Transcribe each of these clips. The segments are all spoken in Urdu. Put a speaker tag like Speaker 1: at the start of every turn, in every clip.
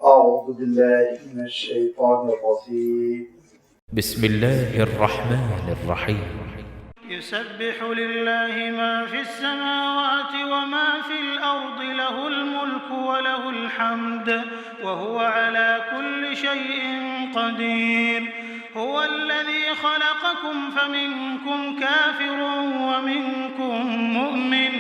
Speaker 1: أعوذ بالله من الشيطان الرجيم
Speaker 2: بسم الله الرحمن الرحيم
Speaker 3: يسبح لله ما في السماوات وما في الأرض له الملك وله الحمد وهو على كل شيء قدير هو الذي خلقكم فمنكم كافر ومنكم مؤمن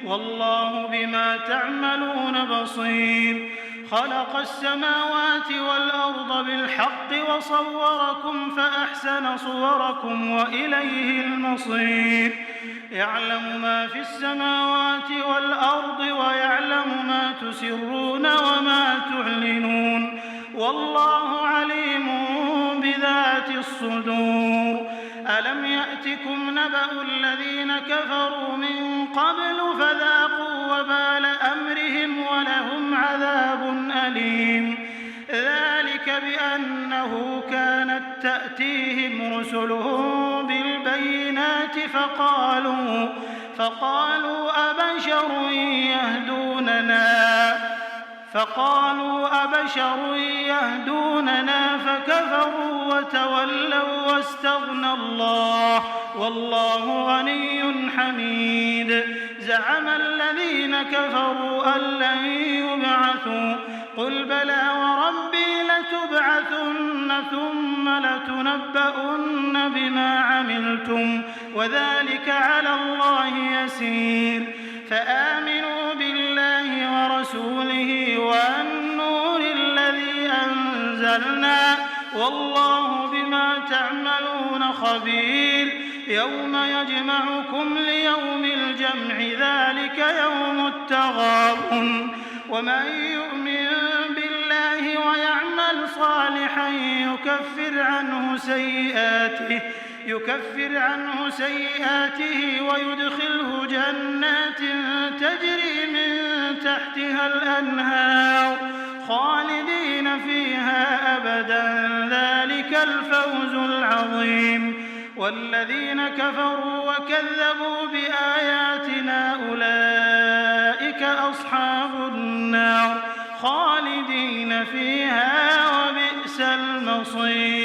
Speaker 3: والله بما تعملون بصير خلق السماوات والأرض بالحق وصوركم فأحسن صوركم وإليه المصير يعلم ما في السماوات والأرض ويعلم ما تسرون وما تعلنون والله عليم بذات الصدور ألم يأتكم نبأ الذين كفروا من قبل فذاقوا وبال أمرهم ولهم عذاب أليم ذلك بأنه كانت تأتيهم رسلهم بالبينات فقالوا أبشر يهدوننا فكفروا وتولوا واستغنى الله والله غني حميد زعم الذين كفروا أن لن يبعثوا قل بلى وربي لتبعثن ثم لتنبؤن بما عملتم وذلك على الله يسير فآمنوا بالله ورسوله والنور الذي أنزلنا والله بما تعملون خبير يوم يجمعكم ليوم الجمع ذلك يوم التغابن ومن يؤمن بالله ويعمل صالحا يكفر عنه سيئاته ويدخله جنات تجري من تحتها الأنهار خالدين فيها أبدا ذلك الفوز العظيم والذين كفروا وكذبوا بآياتنا أولئك أصحاب النار خالدين فيها وبئس المصير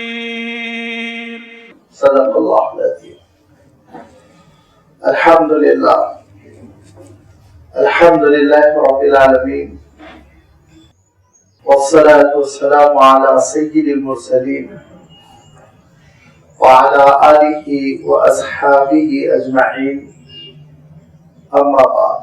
Speaker 1: صدق الله العظيم الحمد لله رب العالمين والصلاة والسلام على سيد المرسلين وعلى آله وأصحابه أجمعين أما بعد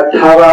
Speaker 1: 18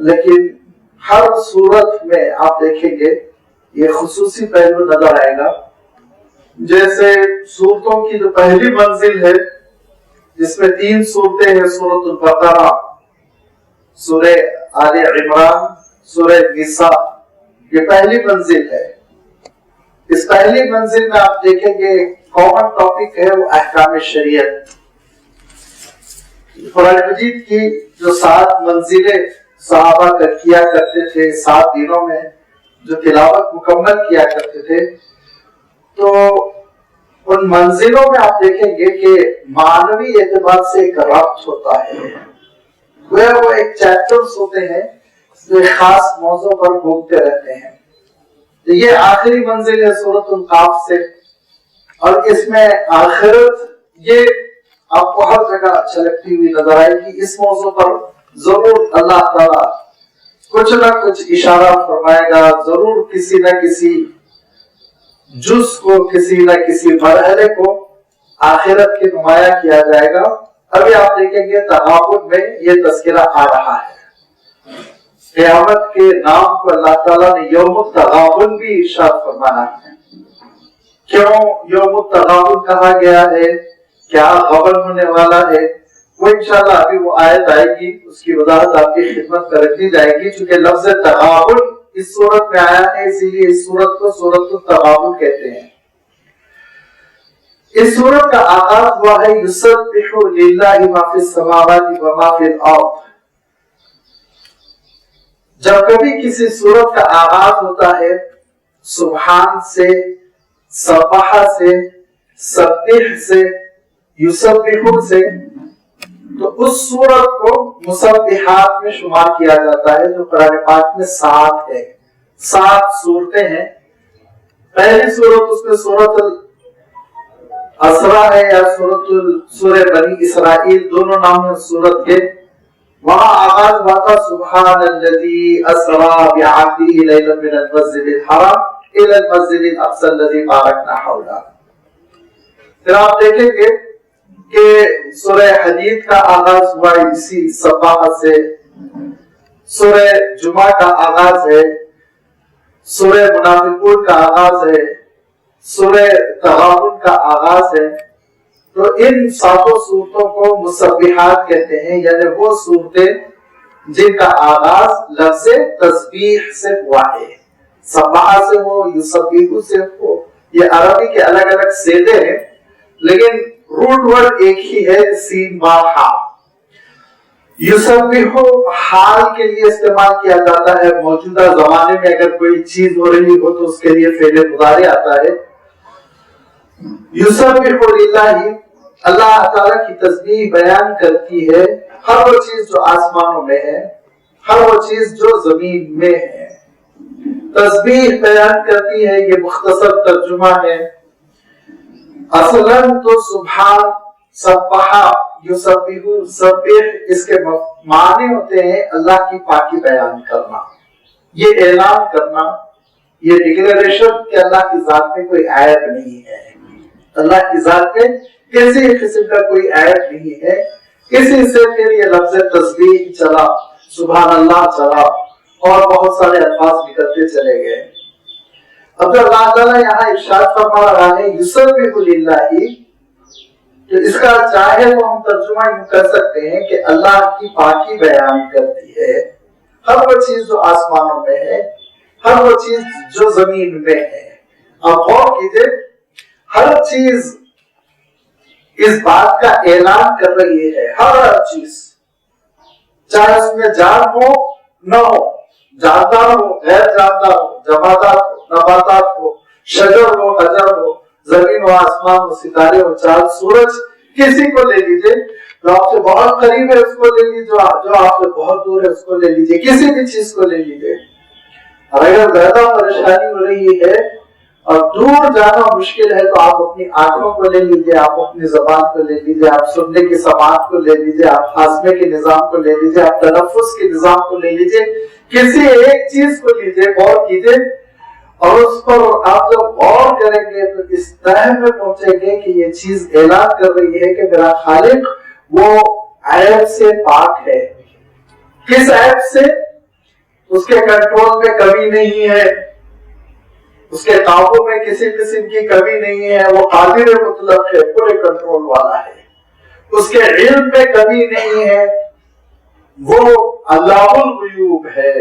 Speaker 1: لیکن ہر صورت میں آپ دیکھیں گے یہ خصوصی پہلو نظر آئے گا. جیسے صورتوں کی جو پہلی منزل ہے جس میں 3 صورتیں ہیں، سورۃ البقرہ، سورہ آل عمران، سورہ نساء، یہ پہلی منزل ہے. اس پہلی منزل میں آپ دیکھیں گے کامن ٹاپک ہے وہ احکام شریعت. قرآن مجید کی جو 7 منزلیں صحابہ کیا کرتے تھے 7 دنوں میں جو تلاوت مکمل کیا کرتے تھے، تو ان منزلوں میں آپ دیکھیں گے کہ معنوی اعتبار سے ایک ربط ہوتا ہے. وہ ایک چیپٹرز ہوتے ہیں جو ایک خاص موضوع پر گھومتے رہتے ہیں. تو یہ آخری منزل ہے سورۃ القاف سے، اور اس میں آخرت یہ آپ کو ہر جگہ چھلکتی ہوئی نظر آئے گی. اس موضوع پر ضرور اللہ تعالیٰ کچھ نہ کچھ اشارہ فرمائے گا، ضرور کسی نہ کسی جز کو، کسی نہ کسی مرحلے کو آخرت کے نمایاں کیا جائے گا. ابھی آپ دیکھیں گے تغابن میں یہ تذکرہ آ رہا ہے. قیامت کے نام کو اللہ تعالیٰ نے یوم التغابن بھی ارشاد فرمایا ہے. کیوں یوم التغابن کہا گیا ہے، کیا غبن ہونے والا ہے، وہ انشاءاللہ ابھی وہ آیت آئے گی، اس کی وضاحت آپ کی خدمت کر دی جائے گی. چونکہ لفظ تغابن اس صورت میں آیا ہے، اسی لیے اس صورت کو سورۃ التغابن کہتے ہیں. اس صورت کا آغاز ہوا ہے یسبح للہ ما فی السماوات و ما فی الارض. جب کبھی کسی صورت کا آغاز ہوتا ہے سبحان سے، سبح سے، سبح سے، یسبح سے، تو اس صورت کو مسبحات میں شمار کیا جاتا ہے جو قرآن پاک میں 7 ہے. 7 صورتیں ہیں. پہلی صورت اس میں سورۃ الاسراء ہے یا سورہ بنی اسرائیل، دونوں نام ہیں سورت کے. وہاں آغاز ہوا تھا سبحان الذی اسری بعبدہ لیلا من المسجد الحرام الی المسجد الاقصی الذی بارکنا حولہ. پھر آپ دیکھیں گے کہ سورہ حدید کا آغاز ہوا اسی سبح سے، سورہ جمعہ کا آغاز ہے، سورہ منافقون کا آغاز ہے، سورہ تغابن کا آغاز ہے. تو ان 7 صورتوں کو مسبحات کہتے ہیں، یعنی وہ صورتیں جن کا آغاز لفظ تسبیح سے ہوا ہے. سبح سے ہو، یسبح سے ہو، یہ عربی کے الگ الگ صیغے ہیں لیکن روٹ ورڈ ایک ہی ہے، سین با ہا. یسبح حال کے لیے استعمال کیا جاتا ہے. موجودہ زمانے میں اگر کوئی چیز ہو رہی ہو تو اس کے لیے فعل مضارع آتا ہے. یسبح للہ، اللہ تعالیٰ کی تسبیح بیان کرتی ہے ہر وہ چیز جو آسمانوں میں ہے، ہر وہ چیز جو زمین میں ہے. تسبیح بیان کرتی ہے، یہ مختصر ترجمہ ہے. اصلاً تو سبحان، سبح، یسبح، سبح اس کے معنی ہوتے ہیں اللہ کی پاکی بیان کرنا، یہ اعلان کرنا، یہ ڈکلیریشن کہ اللہ کی ذات میں کوئی عیب نہیں ہے. اللہ کی ذات میں کسی قسم کا کوئی عیب نہیں ہے. اسی سے پھر یہ لفظ تسبیح چلا، سبحان اللہ چلا، اور بہت سارے الفاظ نکلتے چلے گئے. اب جو اللہ تعالیٰ یہاں ارشاد فرما رہا ہے یسبح للہ، تو اس کا چاہے تو ہم ترجمہ یوں کر سکتے ہیں کہ اللہ کی پاکی بیان کرتی ہے ہر وہ چیز جو آسمانوں میں ہے، ہر وہ چیز جو زمین میں ہے. اب غور کیجئے، ہر چیز اس بات کا اعلان کر رہی ہے، ہر چیز، چاہے اس میں جان ہو نہ ہو، جاندار ہو غیر جاندار ہو، جمادات ہو نباتات ہو، شجر ہو حجر ہو، زمین و آسمان ہو، ستارے ہو، چاند سورج، کسی کو لے لیجئے جو آپ سے بہت قریب ہے اس کو لے لیجئے، جو آپ سے بہت دور ہے اس کو لے لیجئے، کسی بھی چیز کو لے لیجئے. اور اگر زیادہ پریشانی ہو رہی ہے اور دور جانا مشکل ہے تو آپ اپنی آنکھوں کو لے لیجئے، آپ اپنی زبان کو لے لیجئے، آپ سننے کی سماعت کو لے لیجئے، آپ ہاضمے کے نظام کو لے لیجئے، آپ تنفس کے نظام کو لے لیجئے، کسی ایک چیز کو لیجئے، غور کیجئے، اور اس پر آپ جب غور کریں گے تو اس طرح میں پہنچیں گے کہ یہ چیز اعلان کر رہی ہے کہ میرا خالق وہ عیب سے پاک ہے. کس عیب سے؟ اس کے کنٹرول میں کمی نہیں ہے، اس کے قابو میں کسی قسم کی کمی نہیں ہے، وہ قادر مطلق ہے، پورے کنٹرول والا ہے، اس کے علم میں کمی نہیں ہے، وہ علام الغیوب ہے،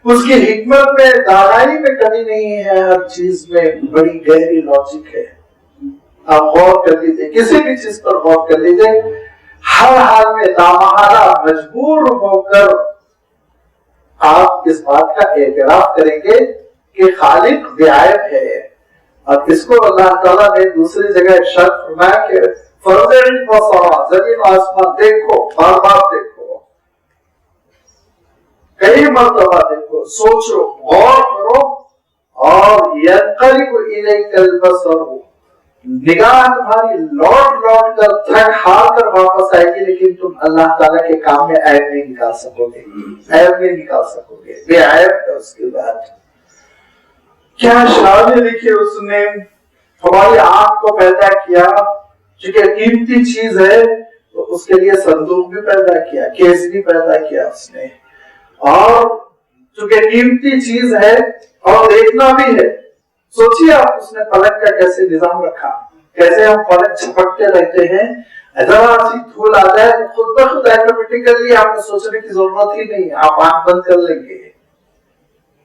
Speaker 1: اس کی حکمت میں دانائی میں کمی نہیں ہے، ہر چیز میں بڑی گہری لاجک ہے۔ آپ غور کر لیجیے، کسی بھی چیز پر غور کر لیجیے، ہر حال میں لامحالہ مجبور ہو کر آپ اس بات کا اعتراف کریں گے کہ خالق بے عیب ہے۔ اور اس کو اللہ تعالیٰ نے دوسری جگہ ارشاد فرمایا کہ فرض زمین و آسمان دیکھو، بار بار دیکھو، کئی مرتبہ دیکھو، سوچو، غور کرو، اور ينقلب الیک البصر، نگاہ تمہاری لوٹ کر تھک ہار کر واپس آئے گی، لیکن تم اللہ تعالیٰ کے کام میں عیب نہیں نکال سکو گے، عیب نہیں نکال سکو گے، بے عیب ہے اس کے بعد۔ کیا شان لکھی اس نے، ہماری آنکھ کو پیدا کیا، چونکہ قیمتی چیز ہے تو اس کے لیے صندوق بھی پیدا کیا، کیس بھی پیدا کیا اس نے، اور چونکہ قیمتی چیز ہے اور دیکھنا بھی ہے، سوچیے آپ اس نے پلک کا کیسے نظام رکھا، کیسے ہم پلک چھپکتے رہتے ہیں، ذرا سی دھول آ جائے تو خود بخود آٹومیٹیکلی آپ کو سوچنے کی ضرورت ہی نہیں، آپ آنکھ بند کر لیں گے۔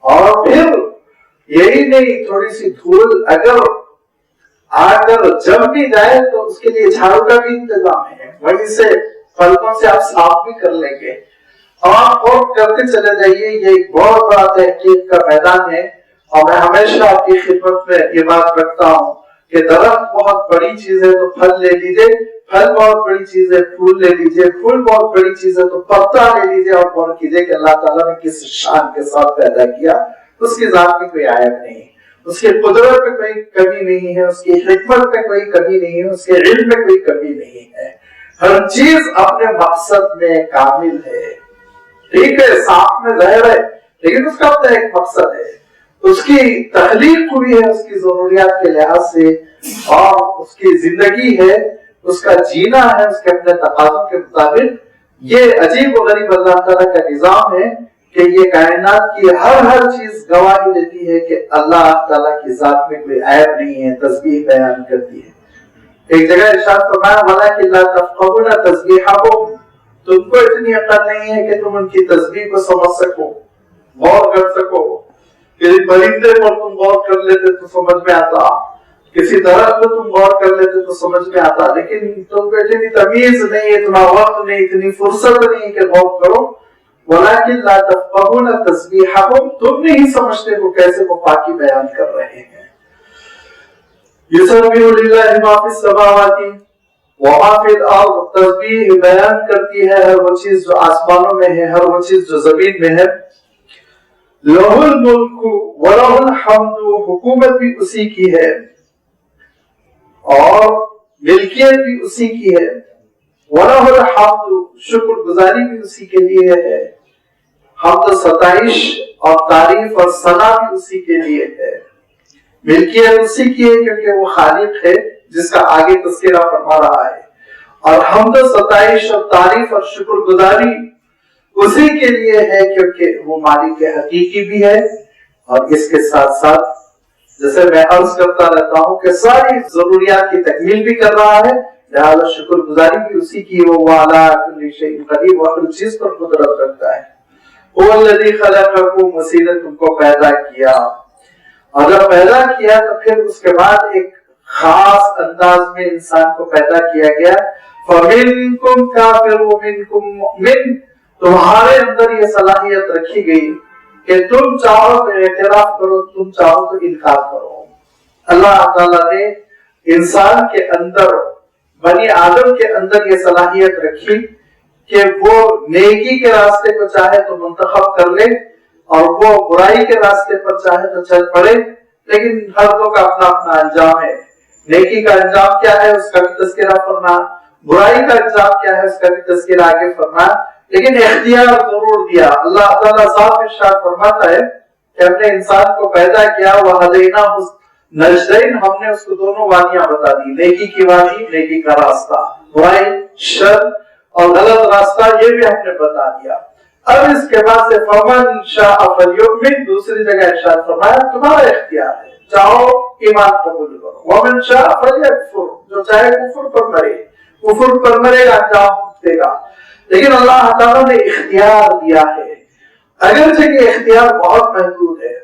Speaker 1: اور پھر یہی نہیں، تھوڑی سی دھول اگر آ کر جم بھی جائے تو اس کے لیے جھاڑو کا بھی انتظام ہے، وہیں سے پلکوں سے آپ صاف بھی کر لیں گے۔ اور کرتے چلے جائیے، یہ ایک بہت بڑا تحقیق کا میدان ہے، اور میں ہمیشہ آپ کی خدمت میں یہ بات رکھتا ہوں کہ درخت بہت بڑی چیز ہے تو پھل لے لیجئے، پھل بہت بڑی چیز ہے پھول لے لیجئے، پھول بہت بڑی چیز ہے تو پتا لے لیجئے، اور غور کیجئے کہ اللہ تعالیٰ نے کس شان کے ساتھ پیدا کیا، اس کی ذات میں کوئی عیب نہیں، اس کی قدرت میں کوئی کمی نہیں ہے، اس کی حکمت میں کوئی کمی نہیں ہے، اس کے علم میں کوئی کمی نہیں ہے، ہر چیز اپنے مقصد میں کامل ہے۔ ٹھیک ہے، سانپ میں زہر ہے لیکن اس کا اپنا ایک مقصد ہے، اس کی تخلیق ہوئی ہے اس کی ضروریات کے لحاظ سے، اور اس کی زندگی ہے، اس کا جینا ہے اس کے اپنے تقاضوں کے مطابق۔ یہ عجیب و غریب اللہ تعالیٰ کا نظام ہے کہ یہ کائنات کی ہر چیز گواہی دیتی ہے کہ اللہ تعالیٰ کی ذات میں کوئی عیب نہیں ہے، تسبیح بیان کرتی ہے۔ ایک جگہ ارشاد فرمایا وَلَٰكِن لَا تَفْقَهُونَ تَسْبِيحَهُمْ، تم کو اتنی عقل نہیں ہے کہ تم ان کی تسبیح کو سمجھ سکو، غور کر سکو۔ کسی پرندے پر تم غور کر لیتے تو سمجھ میں آتا، کسی درخت پر تم غور کر لیتے تو سمجھ میں آتا، لیکن تم کو اتنی تمیز نہیں، اتنا وقت نہیں، اتنی فرصت نہیں کہ غور کرو۔ وَلَٰكِن لَا تَفْقَهُونَ تَسْبِيحَهُمْ، تم نہیں سمجھتے وہ کیسے وہ پاکی بیان کر رہے ہیں۔ يُسَبِّحُ لِلَّهِ مَا فِي السَّمَاوَاتِ وَمَا فِي الْأَرْضِ، تسبیح بیان کرتی ہے ہر وہ چیز جو آسمانوں میں ہے، ہر وہ چیز جو زمین میں ہے۔ لَهُ الْمُلْكُ وَلَهُ الْحَمْدُ، حکومت بھی اسی کی ہے اور ملکیت بھی اسی کی ہے۔ وَلَهُ الْحَمْدُ، شکر گزاری بھی اسی کے لیے ہے، حمد و ستائش اور تعریف اور ثنا بھی اسی کے لیے ہے۔ ملکیت اسی کی ہے کیونکہ وہ خالق ہے جس کا آگے تذکرہ فرما رہا ہے، اور حمد و ستائش اور تعریف اور شکر گزاری اسی کے لیے ہے کیونکہ وہ مالک حقیقی بھی ہے، اور اس کے ساتھ ساتھ جیسے میں عرض کرتا رہتا ہوں کہ ساری ضروریات کی تکمیل بھی کر رہا ہے، لہذا شکر گزاری بھی اسی کی، وہ عَلَىٰ كُلِّ شَيْءٍ قَدِيرٌ، وہ ہر چیز پر قدرت رکھتا ہے۔ هُوَ الَّذِي خَلَقَكُمْ، اسی نے تم کو پیدا کیا، اور جب پیدا کیا تو پھر اس کے بعد ایک خاص انداز میں انسان کو پیدا کیا گیا۔ فَمِنْكُمْ كَافِرٌ وَمِنْكُمْ مُؤْمِنٌ، تمہارے اندر یہ صلاحیت رکھی گئی کہ تم چاہو تو اعتراف کرو، تم چاہو تو انکار کرو۔ اللہ تعالیٰ نے انسان کے اندر، بنی آدم کے اندر یہ صلاحیت رکھی کہ وہ نیکی کے راستے کو چاہے تو منتخب کر لے، اور وہ برائی کے راستے پر چاہے تو چل پڑے، لیکن ہر دو کا اپنا اپنا انجام ہے۔ نیکی کا انجام کیا ہے اس کا بھی تذکرہ فرما، برائی کا انجام کیا ہے اس کا بھی تذکرہ آگے فرما، لیکن اختیار ضرور دیا۔ اللہ تعالیٰ صاف ارشاد فرماتا ہے کہ ہم نے انسان کو پیدا کیا، وَهَدَيْنَاهُ النَّجْدَيْنِ، ہم نے اس کو دونوں وادیاں بتا دی، نیکی کی وادی، نیکی کا راستہ، برائی، شر اور غلط راستہ، یہ بھی ہم نے بتا دیا۔ اب اس کے بعد سے فمن شاء فلیؤمن دوسری جگہ ارشاد فرمایا تمہارا اختیار ہے، چاہو ایمان قبول کرو، ومن شاء فلیکفر جو چاہے کفر پر مرے، کفر پر مرے گا انجام دے گا۔ لیکن اللہ تعالیٰ نے اختیار دیا ہے، اگرچہ کہ اختیار بہت محدود ہے،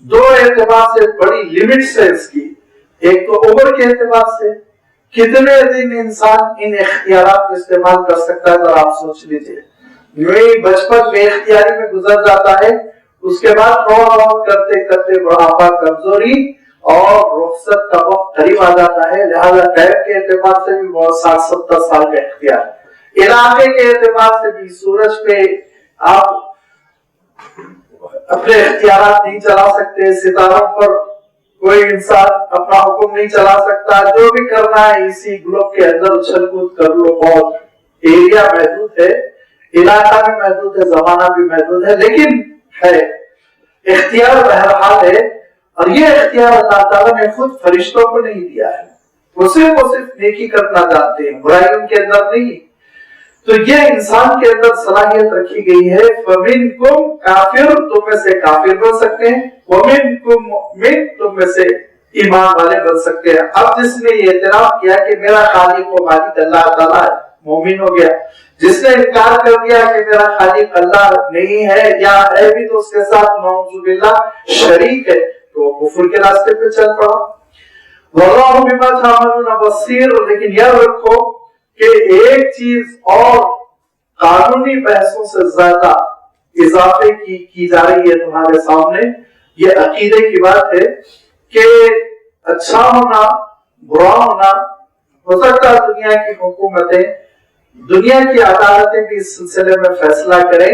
Speaker 1: دو اعتبار سے بڑی لمٹس ہے اس کی۔ ایک تو عمر کے اعتبار سے کتنے دن انسان ان اختیارات کو استعمال کر سکتا ہے، ذرا آپ سوچ لیجیے۔ یوں بچپن بے اختیاری میں گزر جاتا ہے، اس کے بعد تھوڑا کرتے کرتے بڑھاپا، کمزوری اور رخصت کا وقت قریب آ جاتا ہے۔ لہذا ٹائم کے اعتبار سے بھی بہت 60-70 سال کا اختیار، علاقے کے اعتبار سے بھی سورج پہ آپ اپنے اختیارات نہیں چلا سکتے، ستاروں پر کوئی انسان اپنا حکم نہیں چلا سکتا، جو بھی کرنا ہے اسی گلوب کے اندر اچھل کود کر لو۔ بہت ایریا محدود ہے، علاقہ بھی محدود ہے، زمانہ بھی محدود ہے، لیکن ہے اختیار بہرحال ہے۔ اور یہ اختیار اللہ تعالیٰ نے خود فرشتوں کو نہیں دیا ہے، وہ صرف نیکی کرنا جانتے ہیں، برائی ان کے اندر نہیں۔ تو یہ انسان کے اندر صلاحیت رکھی گئی ہے، فَمِنْكُمْ کافر تم میں سے کافر بن سکتے ہیں، وَمِنْكُمْ مُؤْمِن تم میں سے ایمان والے بن سکتے ہیں۔ اب جس نے یہ اعتراف کیا کہ میرا خالق و مالک اللہ تعالیٰ ہے، مومن ہو گیا۔ جس نے انکار کر دیا کہ میرا خالق اللہ نہیں ہے یا ہے بھی تو اس کے ساتھ نعوذ باللہ شریک ہے، تو وہ کفر کے راستے پہ چل پڑا۔ وَاللَّهُ بِمَا تَعْمَلُونَ بَصِيرٌ، لیکن یاد رکھو کہ ایک چیز اور قانونی بحثوں سے زیادہ اضافے کی جا رہی ہے تمہارے سامنے۔ یہ عقیدے کی بات ہے کہ اچھا ہونا برا ہونا، ہو سکتا ہے دنیا کی حکومتیں، دنیا کی عدالتیں بھی اس سلسلے میں فیصلہ کریں،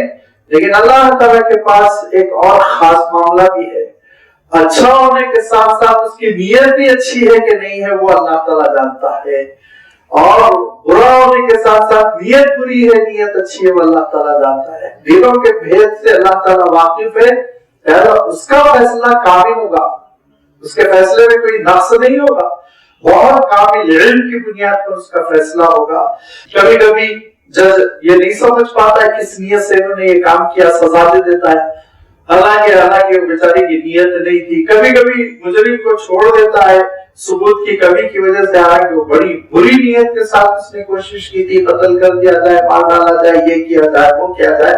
Speaker 1: لیکن اللہ تعالیٰ کے پاس ایک اور خاص معاملہ بھی ہے۔ اچھا ہونے کے ساتھ ساتھ اس کی نیت بھی اچھی ہے کہ نہیں ہے وہ اللہ تعالیٰ جانتا ہے، اور برا ہونے کے ساتھ ساتھ نیت بری ہے نیت اچھی ہے وہ اللہ تعالیٰ جانتا ہے۔ دلوں کے بھید سے اللہ تعالیٰ واقف ہے، لہذا اس کا فیصلہ کامل ہوگا، اس کے فیصلے میں کوئی نقص نہیں ہوگا، بہت کامل علم کی بنیاد پر اس کا فیصلہ ہوگا۔ کبھی کبھی جج یہ نہیں سمجھ پاتا ہے کس نیت سے انہوں نے یہ کام کیا، سزا دے دیتا ہے، حالانکہ وہ بیچارے کی نیت نہیں تھی۔ کبھی کبھی مجرم کو چھوڑ دیتا ہے ثبوت کی کمی کی وجہ سے، حالانکہ وہ بڑی بری نیت کے ساتھ اس نے کوشش کی تھی قتل کر دیا جائے، مار ڈالا جائے، یہ کیا جائے وہ کیا جائے،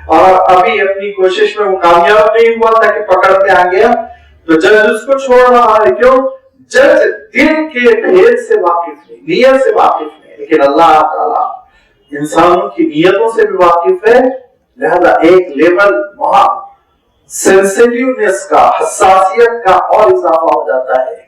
Speaker 1: اور ابھی اپنی کوشش میں وہ کامیاب نہیں ہوا تھا کہ پکڑ میں آ گیا، تو جج اس کو چھوڑ رہا ہے۔ کیوں؟ جج دل کے بھید سے واقف نہیں، نیت سے واقف نہیں، لیکن اللہ تعالیٰ انسانوں کی نیتوں سے بھی واقف ہے، لہذا ایک لیول وہاں سینسیٹیونیس کا، حساسیت کا اور اضافہ ہو جاتا ہے۔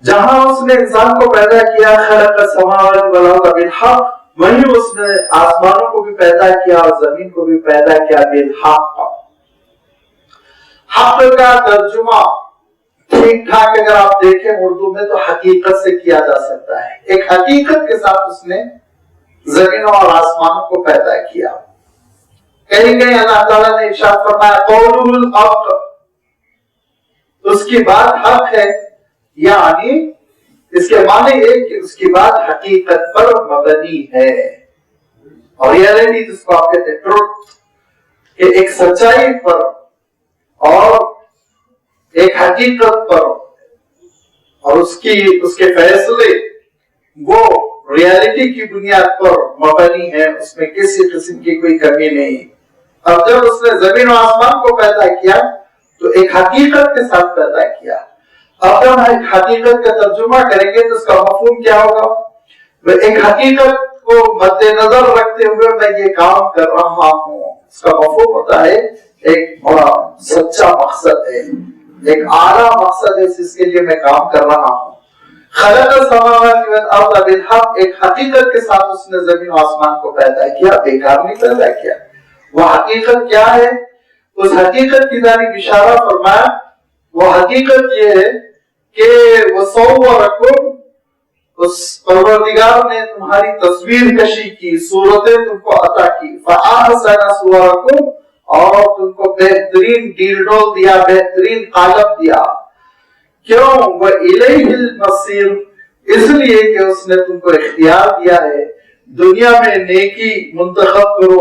Speaker 1: جہاں اس نے انسان کو پیدا کیا خلق السماوات والارض بالحق، وہیں اس نے آسمانوں کو بھی پیدا کیا اور زمین کو بھی پیدا کیا بالحق۔ حق کا ترجمہ ٹھیک ٹھاک اگر آپ دیکھیں اردو میں تو حقیقت سے کیا جا سکتا ہے۔ ایک حقیقت کے ساتھ اس نے زمینوں اور آسمانوں کو پیدا کیا۔ کہیں کہیں اللہ تعالیٰ نے ارشاد فرمایا قولہ الحق، اس کی بات حق ہے، یعنی اس کے معنی یہ کہ اس کی بات حقیقت پر مبنی ہے، اور ریئلٹی جس کو آپ کہتے ہیں ٹروتھ، کہ ایک سچائی پر اور ایک حقیقت پر، اور اس کے فیصلے وہ ریالٹی کی بنیاد پر مبنی ہے، اس میں کسی قسم کی کوئی کمی نہیں۔ اب جب اس نے زمین و آسمان کو پیدا کیا تو ایک حقیقت کے ساتھ پیدا کیا۔ اب جب ہم ایک حقیقت کا ترجمہ کریں گے تو اس کا مفہوم کیا ہوگا؟ ایک حقیقت کو مد نظر رکھتے ہوئے میں یہ کام کر رہا ہوں، اس کا مفہوم ہوتا ہے ایک بڑا سچا مقصد ہے، ایک اعلیٰ مقصد ہے جس کے لیے میں کام کر رہا ہوں۔ خلق السماوات والارض بالحق، ایک حقیقت کے ساتھ اس نے زمین و آسمان کو پیدا کیا، بیکار نہیں پیدا کیا۔ وہ حقیقت کیا ہے؟ اس حقیقت کی جانب اشارہ فرمایا، وہ حقیقت یہ ہے کہ وَصَوَّرَكُمْ، اس پروردگار نے تمہاری تصویر کشی کی، صورتیں تم کو عطا کی، فَأَحْسَنَ صُوَرَكُمْ، اور تم کو بہترین ڈیل ڈول دیا، بہترین قالب دیا۔ کیوں؟ وَإِلَيْهِ الْمَصِيرُ، اس لیے کہ اس نے تم کو اختیار دیا ہے دنیا میں نیکی منتخب کرو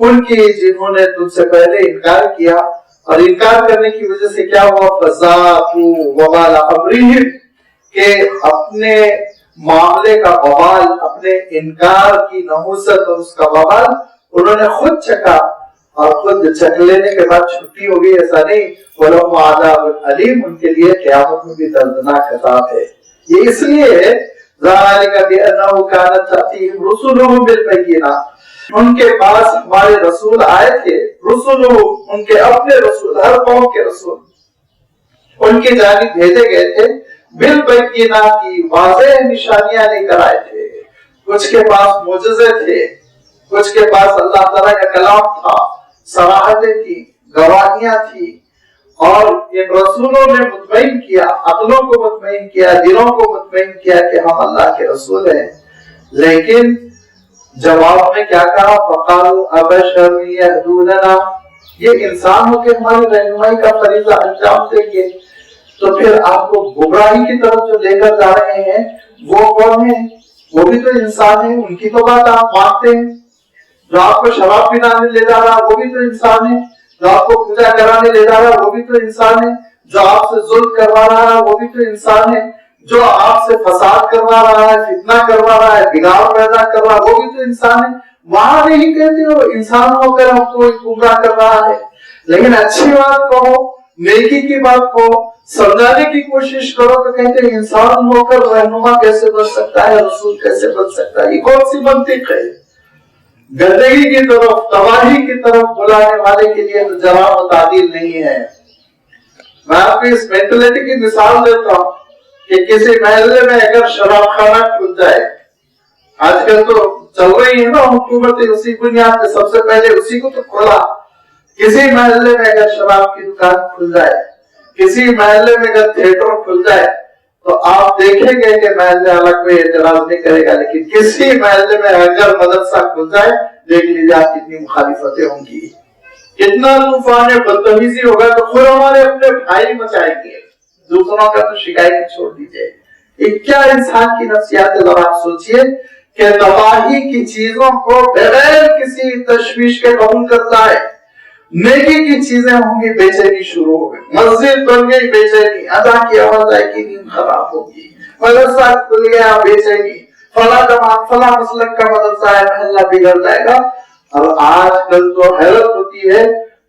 Speaker 1: ان کی جنہوں نے تم سے پہلے انکار کیا، اور انکار کرنے کی وجہ سے کیا ہوا، فذاقوا وبال امرہم، کہ اپنے معاملے کا وبال، اپنے انکار کی نحوست اور اس کا وبال انہوں نے خود چکھا، اور خود چکھ لینے کے بعد چھٹی ہو گئی، ایسا نہیں، وَلَهُمْ عَذَابٌ عَلِيمٌ، ان کے لیے قیامت میں بھی دردناک عذاب ہے۔ یہ اس لیے ہے ذَلِكَ بِأَنَّهُ كَانَتْ تَأْتِيهِمْ رُسُلُهُم بِالْبَيِّنَاتِ، ان کے پاس ہمارے رسول آئے تھے، رسولهم، ان کے اپنے رسول، ہر قوم کے رسول ان کی جانب بھیجے گئے تھے، بالبینات کی واضح نشانیاں لے کر آئے تھے، کچھ کے پاس معجزے تھے، کچھ کے پاس اللہ تعالیٰ کا کلام تھا، صراحتیں تھی، گواہیاں تھی، اور ان رسولوں نے مطمئن کیا، عقلوں کو مطمئن کیا، دلوں کو مطمئن کیا کہ ہم اللہ کے رسول ہیں، لیکن جواب میں کیا کہا، فَقَالُوا أَبَشَرٌ يَهْدُونَنَا، یہ انسان ہو کے ہماری رہنمائی کا فریضہ انجام دیں گے، تو پھر آپ کو گمراہی کی طرف جو لے کر جا رہے ہیں وہ کون ہیں؟ وہ بھی تو انسان ہیں، ان کی تو بات آپ مانتے ہیں۔ جو آپ کو شراب پلانے لے جا رہا وہ بھی تو انسان ہے، جو آپ کو پوجا کرانے لے جا رہا وہ بھی تو انسان ہے، جو آپ سے ظلم کروا رہا ہے وہ بھی تو انسان ہے، جو آپ سے فساد کروا رہا ہے، فتنہ کروا رہا ہے، بگاڑ پیدا کر رہا ہے وہ بھی تو انسان ہے۔ وہاں نہیں کہتے ہو انسان ہو کر ہم کو گمراہ کر رہا ہے، لیکن اچھی بات کہو، نیکی کی بات کہو، سمجھانے کی کوشش کرو تو کہتے ہیں انسان ہو کر رہنما کیسے بن سکتا ہے، رسول کیسے بن سکتا ہے؟ یہ کون سی منطق ہے؟ گندگی کی طرف، تباہی کی طرف بلانے والے کے لیے تو جواب و تعدیل نہیں ہے۔ میں آپ کو اس مینٹلٹی کی مثال دیتا ہوں کہ کسی محلے میں اگر شراب خانہ کھل جائے، آج کل تو چل رہی ہے نا حکومت، اسی بنیاد پہ سب سے پہلے اسی کو تو کھولا۔ کسی محلے میں اگر شراب کی دکان کھل جائے، کسی محلے میں اگر تھیٹر کھل جائے، تو آپ دیکھیں گے کہ محلے والا کوئی اعتراض نہیں کرے گا، لیکن کسی محلے میں اگر مدرسہ کھل جائے، دیکھ لیجیے آپ کتنی مخالفتیں ہوں گی، کتنا طوفان بدتمیزی ہوگا، تو خود ہمارے اپنے بھائی مچائیں گے، دوسروں کا تو شکایت چھوڑ دیجیے۔ یہ کیا انسان کی نفسیات ہے؟ ذرا آپ سوچئے کہ تباہی کی چیزوں کو بغیر کسی تشویش کے قبول کرتا ہے، نیکی کی چیزیں ہوں گی بے چینی شروع ہو گئی، مسجد بن گئی بے چینی، ادا کی آواز آئے گی نیند خراب ہوگی، مدرسہ کھل گیا بے چینی، فلاں جماعت فلاں مسلک کا مدرسہ ہے محلہ بگڑ جائے گا۔ اور آج کل تو حیرت ہوتی ہے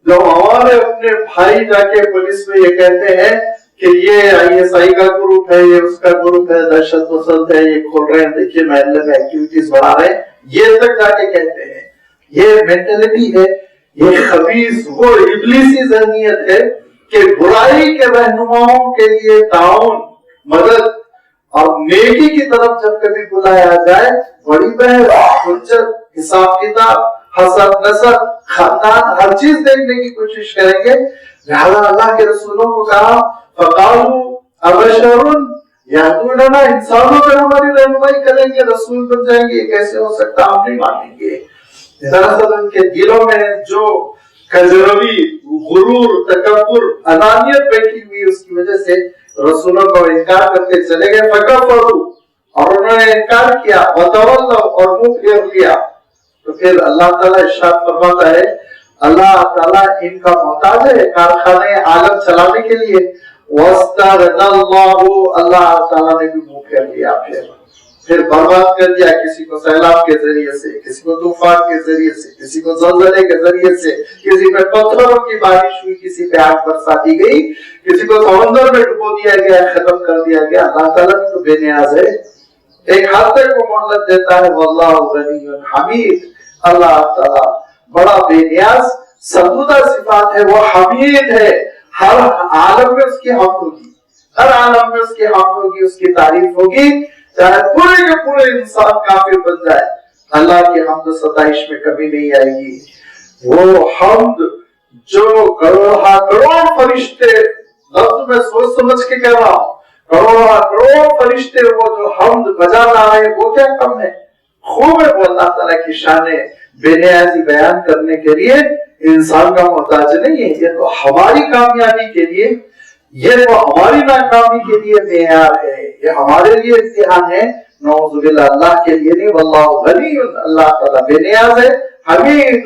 Speaker 1: جو ہمارے اپنے بھائی جا کے پولیس میں یہ کہتے ہیں کہ یہ ISI کا گروپ ہے، یہ اس کا گروپ ہے، دہشت پسند ہے، یہ کھول رہے ہیں، دیکھیے محلے میں ایکٹیویٹیز بڑھا رہے ہیں، یہ تک جا کے کہتے ہیں۔ یہ مینٹلٹی ہے، یہ خبیث وہ ابلیسی ذہنیت ہے کہ برائی کے رہنماؤں کے لیے تعاون، مدد اور نیکی کی طرف جب کبھی بلایا جائے، بڑی بہن، حجت، حساب کتاب، حسب نسب، خاندان، ہر چیز دیکھنے کی کوشش کریں گے۔ لہذا اللہ کے رسولوں کو کہا فَقَالُوا أَبَشَرٌ يَهْدُونَنَا، انسانوں پر ہماری رہنمائی کریں گے، رسول بن جائیں گے، یہ کیسے ہو سکتا، ہم نہیں مانیں گے۔ دراصل ان کے دلوں میں جو کجروی، غرور، تکبر، انانیت بیٹھی ہوئی، اس کی وجہ سے رسولوں کو انکار کرتے چلے گئے، فَكَفَرُوا، اور انہوں نے انکار کیا، وَتَوَلَّوْا، اور منہ پھیر لیا۔ تو پھر اللہ تعالیٰ ارشاد فرماتا ہے، اللہ تعالیٰ ان کا محتاج ہے کارخانے عالم چلانے کے لیے، وَاسْتَغْنَى اللَّهُ، اللہ تعالیٰ نے بھی منہ پھیر لیا، پھر برباد کر دیا، کسی کو سیلاب کے ذریعے سے، کسی کو طوفان کے ذریعے سے، کسی کو زلزلے کے ذریعے سے، کسی پہ پتھروں کی بارش ہوئی، کسی پہ آگ برسا دی گئی، کسی کو سمندر میں ڈبو دیا گیا، ختم کر دیا گیا۔ اللہ تعالیٰ بھی تو بے نیاز ہے، ایک حد تک وہ مہلت دیتا ہے، واللہ غنی حمید، اللہ تعالیٰ بڑا بے نیاز، سرمدہ صفات ہے، وہ حمید ہے، ہر عالم میں اس کی حمد ہوگی، ہر عالم میں اس کی حمد ہوگی، اس کی تعریف ہوگی، چاہے پورے کے پورے انسان کافر بن جائے، اللہ کی حمد و ستائش میں کمی نہیں آئے گی۔ وہ حمد جو کروڑ فرشتے، لفظ میں سوچ سمجھ کے کہہ رہا ہوں، کروڑ فرشتے وہ جو حمد بجا لا رہے ہیں، وہ کیا کم ہے؟ خوب ہے، وہ اللہ تعالیٰ کی شان بے نیازی بیان کرنے کے لیے انسان کا محتاج نہیں ہے، یہ تو ہماری کامیابی کے لیے، یہ تو ہماری ناکامی کے لیے معیار ہے، یہ ہمارے لیے امتحان ہے، نعوذ باللہ، اللہ کے لیے نہیں۔ واللہ غنی، اللہ تعالیٰ بے نیاز ہے، حمید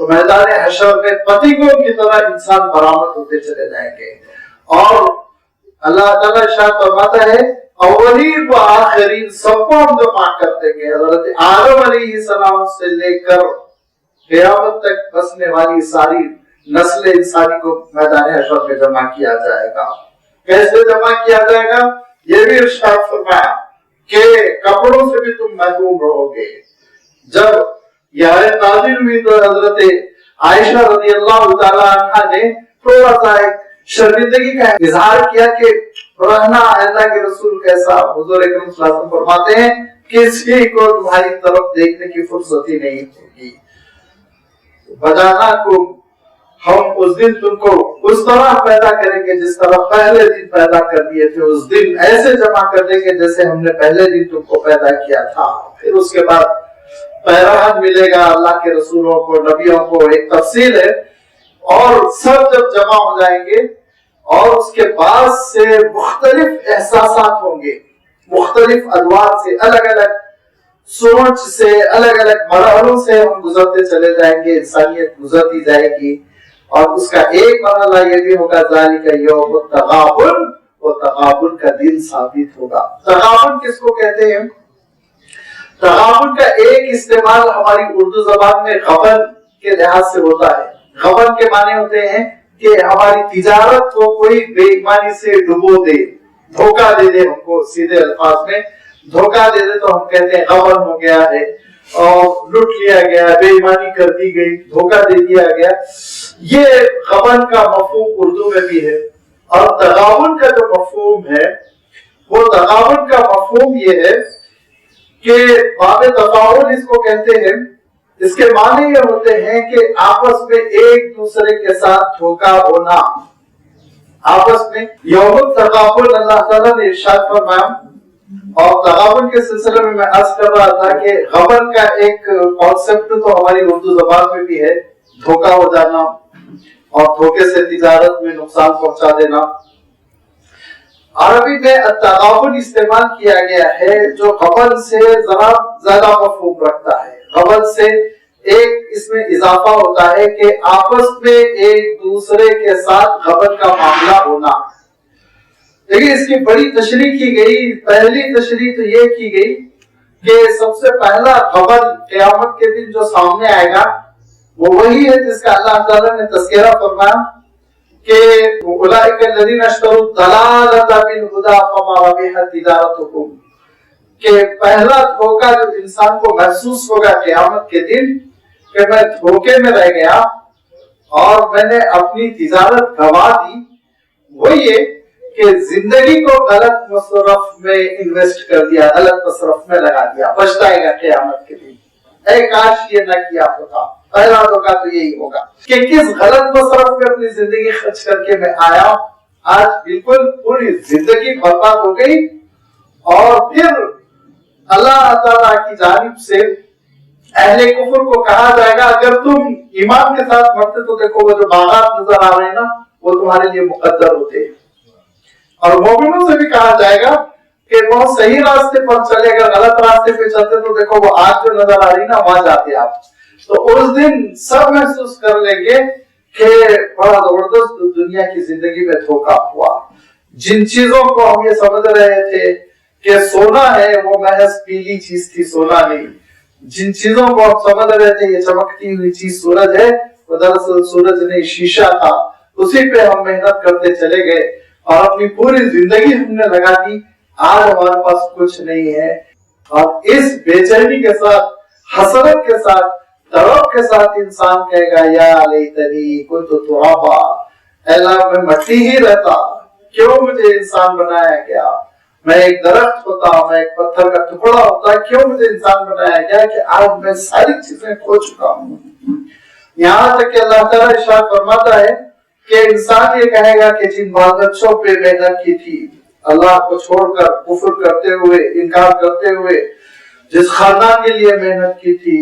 Speaker 1: تو میدان حشر میں پتنگوں کی طرح انسان برآمد ہوتے چلے جائیں گے. اور اللہ تعالیٰ ارشاد فرماتا ہے اولین و آخرین سب کو ہم جمع کر دیں گے. حضرت آدم علیہ السلام سے لے کر قیامت تک بسنے والی ساری نسل انسانی کو میدان حشر میں جمع کیا جائے گا. کیسے جمع کیا جائے گا یہ بھی ارشاد فرمایا کہ کپڑوں سے بھی تم محروم رہو گے. جب یہ آیت نازل ہوئی تو حضرت عائشہ رضی اللہ تعالی عنہ نے تھوڑا سا ایک شرمندگی کا اظہار کیا کہ رہنا اللہ کے رسول کیسا. حضور اکرم صلی اللہ علیہ وسلم فرماتے ہیں کسی کو تمہاری طرف دیکھنے کی فرصت ہی نہیں ہوگی. بجانا کو ہم اس دن تم کو اس طرح پیدا کریں گے جس طرح پہلے دن پیدا کر دیے تھے. اس دن ایسے جمع کر دیں گے جیسے ہم نے پہلے دن تم کو پیدا کیا تھا. پھر اس کے بعد پیراہن ملے گا اللہ کے رسولوں کو, نبیوں کو, ایک تفصیل ہے. اور سب جب جمع ہو جائیں گے اور اس کے بعد سے مختلف احساسات ہوں گے, مختلف ادوار سے, الگ الگ سوچ سے, الگ الگ مرحلوں سے ہم گزرتے چلے جائیں گے. انسانیت گزرتی جائے گی اور اس کا ایک مرحلہ یہ بھی ہوگا ذالک یوم التغابن, وہ تغابن کا دن ثابت ہوگا. تغابن کس کو کہتے ہیں؟ تغابن کا ایک استعمال ہماری اردو زبان میں غبن کے لحاظ سے ہوتا ہے. غبن کے معنی ہوتے ہیں کہ ہماری تجارت کو کوئی بے ایمانی سے ڈبو دے, دھوکہ دے دے. ہم کو سیدھے الفاظ میں دھوکہ دے دے تو ہم کہتے ہیں غبن ہو گیا ہے اور لٹ لیا گیا, بے ایمانی کر دی گئی, دھوکہ دے دیا گیا. یہ غبن کا مفہوم اردو میں بھی ہے. اور تغابن کا جو مفہوم ہے وہ تغابن کا مفہوم یہ ہے کہ باب تفاعل اس کو کہتے ہیں. اس کے معنی یہ ہوتے ہیں کہ آپس میں ایک دوسرے کے ساتھ دھوکہ ہونا. آپس میں یوم التغابن اللہ تعالیٰ نے ارشاد فرمایا. اور تغابن کے سلسلے میں عرض کر رہا تھا کہ غبن کا ایک کانسیپٹ تو ہماری اردو زبان میں بھی ہے, دھوکہ ہو جانا اور دھوکے سے تجارت میں نقصان پہنچا دینا. عربی میں التغابن استعمال کیا گیا ہے جو غبن سے ذرا زیادہ مفہوم رکھتا ہے. غبن سے ایک اس میں اضافہ ہوتا ہے کہ آپس میں ایک دوسرے کے ساتھ غبن کا معاملہ ہونا. لیکن اس کی بڑی تشریح کی گئی. پہلی تشریح تو یہ کی گئی کہ سب سے پہلا غبن قیامت کے دن جو سامنے آئے گا وہ وہی ہے جس کا اللہ تعالیٰ نے تذکرہ فرمایا کہ اولئک الذین اشتروا الضلالۃ بالہدی فما ربحت تجارتہم, کہ پہلا دھوکہ جو انسان کو محسوس ہوگا قیامت کے دن کہ میں دھوکے میں رہ گیا اور میں نے اپنی تجارت گوا دی, وہ یہ کہ زندگی کو غلط مصرف میں انویسٹ کر دیا, غلط مصرف میں لگا دیا. پچھتائے گا قیامت کے دن, اے کاش یہ نہ کیا ہوتا. پہلا دھوکہ تو یہی ہوگا کہ کس غلط مصرف میں اپنی زندگی خرچ کر کے میں آیا, آج بالکل پوری زندگی برباد ہو گئی. اور پھر اللہ تعالیٰ کی جانب سے اہل کفر کو کہا جائے گا اگر تم ایمان کے ساتھ مرتے تو دیکھو وہ جو باغات نظر آ رہے ہیں نا وہ تمہارے لیے مقدر ہوتے ہیں. اور مومنوں سے بھی کہا جائے گا کہ بہت صحیح راستے پر چلے گا, غلط راستے پہ چلتے تو دیکھو وہ آج جو نظر آ رہی نا وہاں جاتے آپ. تو اس دن سب محسوس کر لیں گے کہ بڑا زبردست دنیا کی زندگی میں دھوکہ ہوا. جن چیزوں کو ہم یہ سمجھ رہے تھے کہ سونا ہے وہ محض پیلی چیز تھی, سونا نہیں. جن چیزوں کو ہم سمجھ رہے تھے یہ چمکتی ہوئی چیز سورج ہے, وہ دراصل سورج نہیں شیشہ تھا. اسی پہ ہم محنت کرتے چلے گئے اور اپنی پوری زندگی ہم نے لگا دی. آج ہمارے پاس کچھ نہیں ہے اور اس بے چینی کے ساتھ, حسرت کے ساتھ, طرف کے ساتھ انسان کہے گا یا لیتنی کنت ترابا, اے اللہ میں مٹی ہی رہتا, کیوں مجھے انسان بنایا گیا. میں ایک درخت ہوتا, میں ایک پتھر کا ٹکڑا ہوتا, کیوں مجھے انسان بنایا گیا کہ آج میں ساری چیزیں کھو چکا ہوں. یہاں تک کہ اللہ تعالیٰ ارشاد فرماتا ہے کہ انسان یہ کہے گا کہ جن بادشاہوں پہ محنت کی تھی, اللہ کو چھوڑ کر کفر کرتے ہوئے, انکار کرتے ہوئے, جس خاندان کے لیے محنت کی تھی,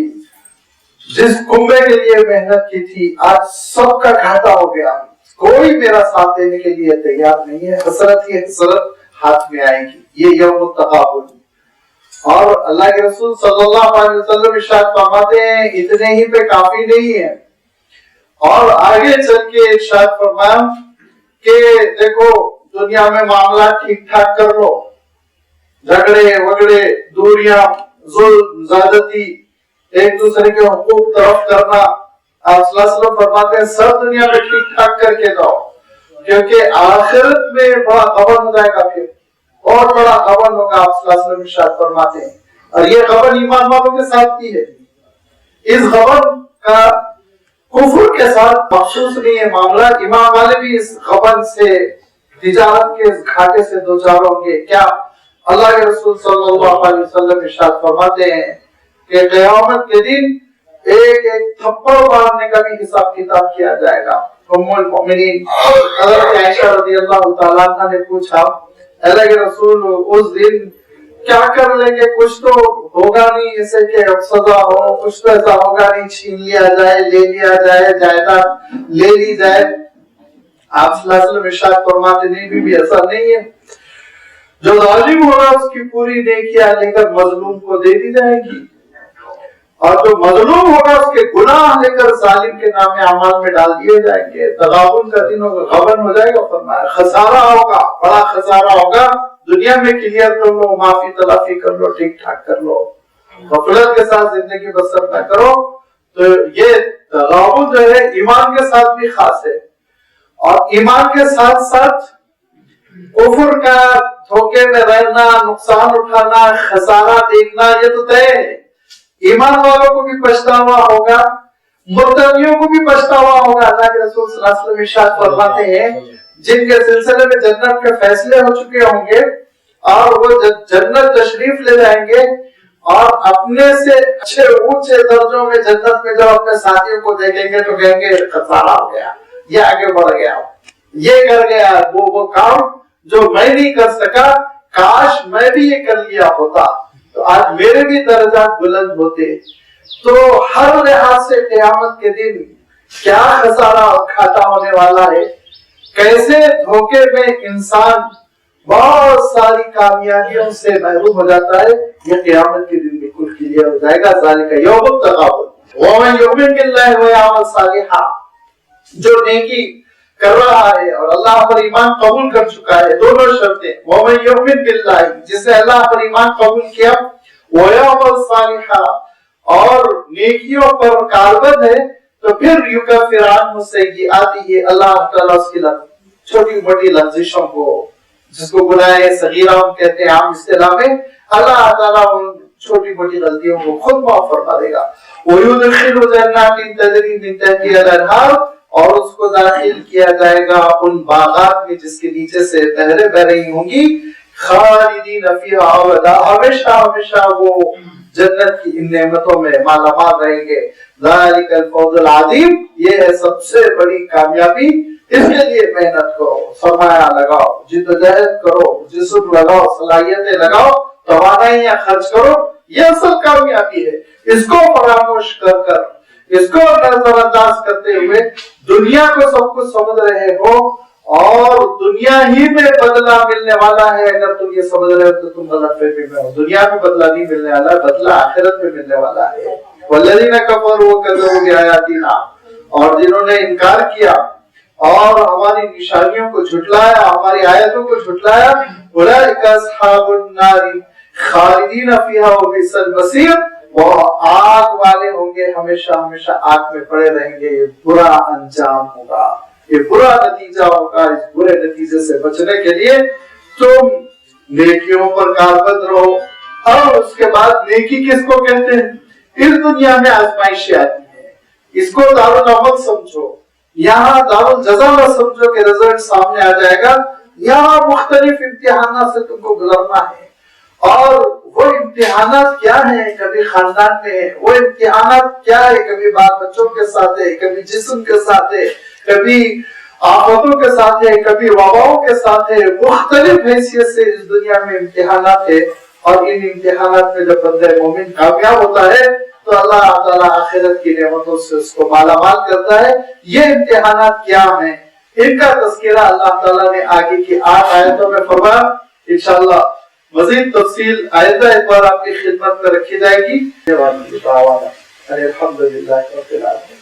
Speaker 1: جس کنبے کے لیے محنت کی تھی, آج سب کا گھاٹا ہو گیا, کوئی میرا ساتھ دینے کے لیے تیار نہیں ہے. حسرت ہی حسرت ہاتھ میں آئے گی. یہ یوم التغابن. اور اللہ کے رسول صلی اللہ علیہ وسلم ارشاد فرماتے ہیں اتنے ہی پہ کافی نہیں ہے, اور آگے چل کے ارشاد فرمایا کہ دیکھو دنیا میں معاملہ ٹھیک ٹھاک کر لو، جھگڑے وگڑے، دوریاں، ظلم زیادتی، ایک دوسرے کے حقوق طرف کرنا، آپ صلی اللہ علیہ وسلم فرماتے ہیں سب دنیا میں ٹھیک ٹھاک کر کے جاؤ، کیونکہ آخرت میں بڑا غبن ہو جائے گا، پھر اور بڑا غبن ہوگا، آپ صلی اللہ علیہ وسلم ارشاد فرماتے ہیں۔ اور یہ غبن ایمان والوں کے ساتھ بھی ہے، اس غبن کا کفر کے ساتھ مخصوص نہیں ہے معاملہ، ایمان والے بھی اس غبن سے، تجارت کے اس گھاٹے سے دوچار ہوں گے۔ کیا اللہ کے رسول صلی اللہ علیہ وسلم ارشاد فرماتے ہیں کہ قیامت کے دن ایک ایک تھپڑ مارنے کا بھی حساب کتاب کیا جائے گا۔ ام المؤمنین حضرت عائشہ رضی اللہ تعالیٰ عنہ نے پوچھا اللہ کے رسول اس دن کیا کر لیں گے، کچھ تو ہوگا نہیں ایسے کہ سزا ہو، کچھ تو ایسا ہوگا نہیں چھین لیا جائے، لے لیا جائے، جائیداد لے لی جائے۔ آپ صلی اللہ علیہ وسلم ارشاد فرماتے نہیں بھی ایسا نہیں ہے، جو ظالم ہوگا اس کی پوری نیکیاں لے کر مظلوم کو دے دی جائے گی، اور جو مظلوم ہوگا اس کے گناہ لے کر ظالم کے نام اعمال میں ڈال دیے جائیں گے۔ تغابن کا دن ہوگا، غبن ہو جائے گا، فرمایا خسارہ ہوگا، بڑا خسارہ ہوگا۔ دنیا میں کلیئر کر لو، معافی تلافی کر لو، ٹھیک ٹھاک کر لو، غفلت کے ساتھ زندگی بسر نہ کرو۔ تو یہ تغابن جو ہے ایمان کے ساتھ بھی خاص ہے، اور ایمان کے ساتھ ساتھ کفر کا دھوکے میں رہنا، نقصان اٹھانا، خسارہ دیکھنا، یہ تو طے ہے۔ ایمان والوں کو بھی پچھتاوا ہوگا، مرتدیوں کو بھی پچھتاوا ہوگا۔ اللہ کے رسول صلی اللہ علیہ وسلم ارشاد فرماتے ہیں جن کے سلسلے میں جنت کے فیصلے ہو چکے ہوں گے اور وہ جنت تشریف لے جائیں گے، اور اپنے سے اچھے اونچے درجوں میں جنت میں جب اپنے ساتھیوں کو دیکھیں گے تو کہیں گے خسارہ ہو گیا، یہ آگے بڑھ گیا، یہ کر گیا، وہ کام جو میں نہیں کر سکا، کاش میں بھی یہ کر لیا ہوتا تو آج میرے بھی درجات بلند ہوتے۔ تو ہر لحاظ سے قیامت کے دن کیا خسارہ اور گھاٹا ہونے والا ہے، کیسے دھوکے میں انسان بہت ساری کامیابیوں سے محروم ہو جاتا ہے، یہ قیامت کے دن بالکل کلیئر ہو جائے گا۔ ذالک یوم التغابن ومن یؤمن باللہ ویعمل صالحا، جو نیکی کر رہا ہے اور اللہ پر ایمان قبول کر چکا ہے، دونوں شرطیں، ومن یؤمن باللہ جس نے اللہ پر ایمان قبول کیا، ویعمل صالحا اور نیکیوں پر کاربند ہے، تو پھر یکفر عنہ سیئاتہ، اللہ تعالیٰ اس کی چھوٹی موٹی لغزشوں کو، جس کو گناہ صغیرہ ہم کہتے ہیں عام اصطلاح میں، اللہ تعالیٰ ان چھوٹی موٹی غلطیوں کو خود معاف فرما دے گا۔ وَيُدْخِلُ جَنَّاتٍ تَجْرِي مِن تَحْتِهَا الْأَنْهَارُ، اور اس کو داخل کیا جائے گا ان باغات میں جس کے نیچے سے نہریں بہ رہی ہوں گی، خالدین فیہا ابدا، ہمیشہ ہمیشہ وہ جنت کی ان نعمتوں میں مالا مال رہیں گے۔ ذالک الفوز العظیم، یہ ہے سب سے بڑی کامیابی، اس کے لیے محنت کرو، سرمایہ لگاؤ، جدوجہد کرو، جسم لگاؤ، صلاحیتیں لگاؤ، توانائیاں خرچ کرو، یہ اصل کامیابی ہے۔ اس کو فراموش کر اس کو نظر انداز کرتے ہوئے دنیا کو سب کچھ سمجھ رہے ہو، اور دنیا ہی میں بدلہ ملنے والا ہے، اگر تم یہ سمجھ رہے ہو تو تم غلط فہمی میں ہو۔ دنیا میں بدلہ نہیں ملنے والا، بدلہ آخرت میں ملنے والا ہے۔ والذین کفروا وکذبوا بآیاتنا، اور جنہوں نے انکار کیا اور ہماری نشانیوں کو جھٹلایا، ہماری آیتوں کو جھٹلایا، اولئک اصحاب النار خالدین فیہا وبئس المصیر، وہ آگ والے ہوں گے، ہمیشہ ہمیشہ آگ میں پڑے رہیں گے، یہ برا انجام ہوگا، یہ برا نتیجہ ہوگا۔ اس برے نتیجے سے بچنے کے لیے تم نیکیوں پر کاربند رہو۔ اور اس کے بعد نیکی کس کو کہتے ہیں؟ اس دنیا میں آزمائشیں آتی ہیں، اس کو دارالعمل سمجھو، یہاں دارالجزا نہ سمجھو کہ رزلٹ سامنے آ جائے گا، یہاں مختلف امتحانات سے تم کو گزرنا ہے۔ اور وہ امتحانات کیا ہیں؟ کبھی خاندان میں ہے، وہ امتحانات کیا ہے؟ کبھی بال بچوں کے ساتھ ہے، کبھی جسم کے ساتھ ہے، کبھی آفتوں کے ساتھ ہے، کبھی وباؤں کے ساتھ ہے، مختلف حیثیت سے اس دنیا میں امتحانات ہے۔ اور ان امتحانات میں جب بندہ مومن کامیاب ہوتا ہے تو اللہ تعالیٰ آخرت کی نعمتوں سے اس کو مالا مال کرتا ہے۔ یہ امتحانات کیا ہیں، ان کا تذکرہ اللہ تعالیٰ نے آگے کی 8 آیتوں میں فرمایا۔ انشاءاللہ مزید تفصیل آئندہ ایک بار آپ کی خدمت میں رکھی جائے گی۔ الحمدللہ رب العالمین۔